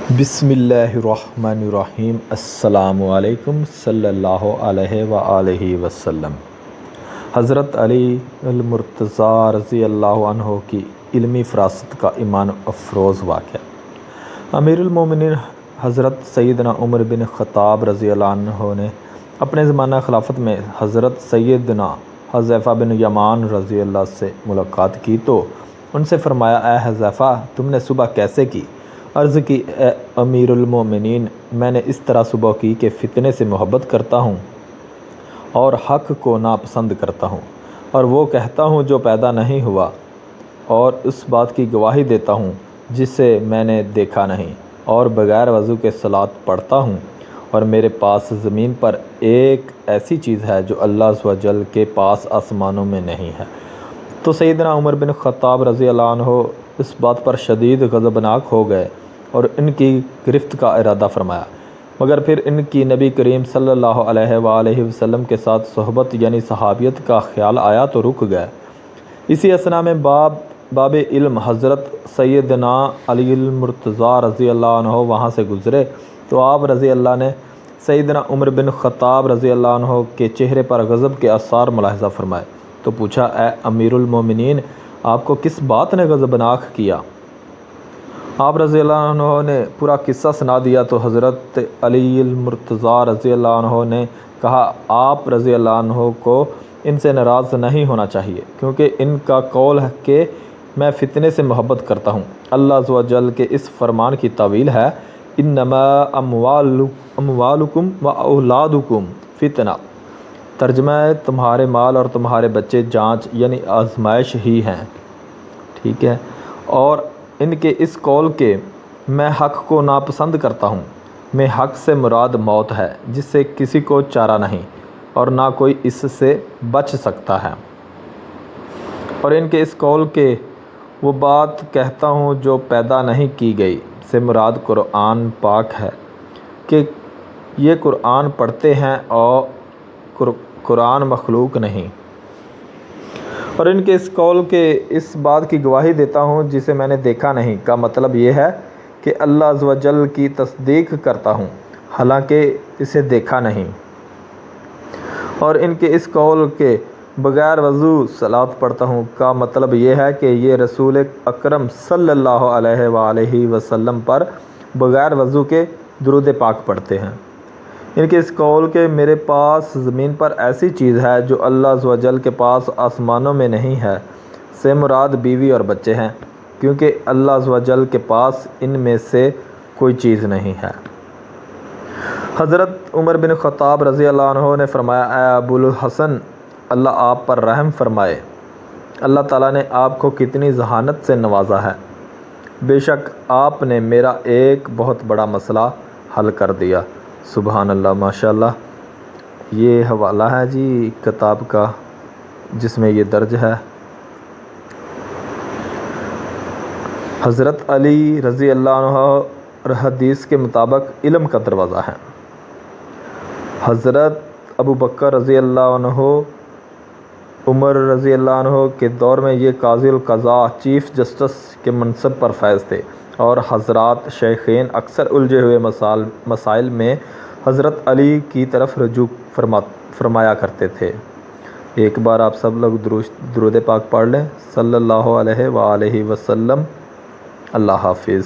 بسم اللہ الرحمن الرحیم۔ السلام علیکم صلی اللہ علیہ وآلہ وسلم۔ حضرت علی المرتضیٰ رضی اللہ عنہ کی علمی فراست کا ایمان افروز واقعہ۔ امیر المومنین حضرت سیدنا عمر بن خطاب رضی اللہ عنہ نے اپنے زمانہ خلافت میں حضرت سیدنا حذیفہ بن یمان رضی اللہ سے ملاقات کی تو ان سے فرمایا، اے حذیفہ، تم نے صبح کیسے کی؟ عرض کی، اے امیر المومنین، میں نے اس طرح صبح کی کہ فتنے سے محبت کرتا ہوں اور حق کو ناپسند کرتا ہوں، اور وہ کہتا ہوں جو پیدا نہیں ہوا، اور اس بات کی گواہی دیتا ہوں جسے میں نے دیکھا نہیں، اور بغیر وضو کے صلاۃ پڑھتا ہوں، اور میرے پاس زمین پر ایک ایسی چیز ہے جو اللہ عز و جل کے پاس آسمانوں میں نہیں ہے۔ تو سیدنا عمر بن خطاب رضی اللہ عنہ اس بات پر شدید غضبناک ہو گئے اور ان کی گرفت کا ارادہ فرمایا، مگر پھر ان کی نبی کریم صلی اللہ علیہ وآلہ وسلم کے ساتھ صحبت یعنی صحابیت کا خیال آیا تو رک گئے۔ اسی اثنا میں باب علم حضرت سیدنا علی المرتضیٰ رضی اللہ عنہ وہاں سے گزرے تو آپ رضی اللہ نے سیدنا عمر بن خطاب رضی اللہ عنہ کے چہرے پر غضب کے آثار ملاحظہ فرمائے تو پوچھا، اے امیر المومنین، آپ کو کس بات نے غضبناک کیا؟ آپ رضی اللہ عنہ نے پورا قصہ سنا دیا تو حضرت علی المرتضیٰ رضی اللہ عنہ نے کہا، آپ رضی اللہ عنہ کو ان سے ناراض نہیں ہونا چاہیے، کیونکہ ان کا قول ہے کہ میں فتنے سے محبت کرتا ہوں۔ اللہ عز و جل کے اس فرمان کی تعویل ہے، انما اموالکم و اولادکم فتنہ، ترجمہ ہے تمہارے مال اور تمہارے بچے جانچ یعنی آزمائش ہی ہیں، ٹھیک ہے۔ اور ان کے اس قول کہ میں حق کو ناپسند کرتا ہوں میں حق سے مراد موت ہے، جس سے کسی کو چارہ نہیں اور نہ کوئی اس سے بچ سکتا ہے، اور ان کے اس قول کہ وہ بات کہتا ہوں جو پیدا نہیں کی گئی سے مراد قرآن پاک ہے کہ یہ قرآن پڑھتے ہیں اور قرآن مخلوق نہیں، اور ان کے اس قول کے اس بات کی گواہی دیتا ہوں جسے میں نے دیکھا نہیں کا مطلب یہ ہے کہ اللہ عز و جل کی تصدیق کرتا ہوں حالانکہ اسے دیکھا نہیں، اور ان کے اس قول کے بغیر وضو صلاۃ پڑھتا ہوں کا مطلب یہ ہے کہ یہ رسول اکرم صلی اللہ علیہ وآلہ وسلم پر بغیر وضو کے درود پاک پڑھتے ہیں۔ ان کے اس قول کہ میرے پاس زمین پر ایسی چیز ہے جو اللہ عز و جل کے پاس آسمانوں میں نہیں ہے سے مراد بیوی اور بچے ہیں، کیونکہ اللہ عز و جل کے پاس ان میں سے کوئی چیز نہیں ہے۔ حضرت عمر بن خطاب رضی اللہ عنہ نے فرمایا، اے ابو الحسن، اللہ آپ پر رحم فرمائے، اللہ تعالیٰ نے آپ کو کتنی ذہانت سے نوازا ہے، بے شک آپ نے میرا ایک بہت بڑا مسئلہ حل کر دیا۔ سبحان اللہ، ماشاء اللہ۔ یہ حوالہ ہے جی کتاب کا جس میں یہ درج ہے۔ حضرت علی رضی اللہ عنہ حدیث کے مطابق علم کا دروازہ ہے۔ حضرت ابو بکر رضی اللہ عنہ عمر رضی اللہ عنہ کے دور میں یہ قاضی القضاء چیف جسٹس کے منصب پر فائز تھے، اور حضرات شیخین اکثر الجھے ہوئے مسائل میں حضرت علی کی طرف رجوع فرمایا کرتے تھے۔ ایک بار آپ سب لوگ درود پاک پڑھ لیں، صلی اللہ علیہ وآلہ وسلم۔ اللہ حافظ۔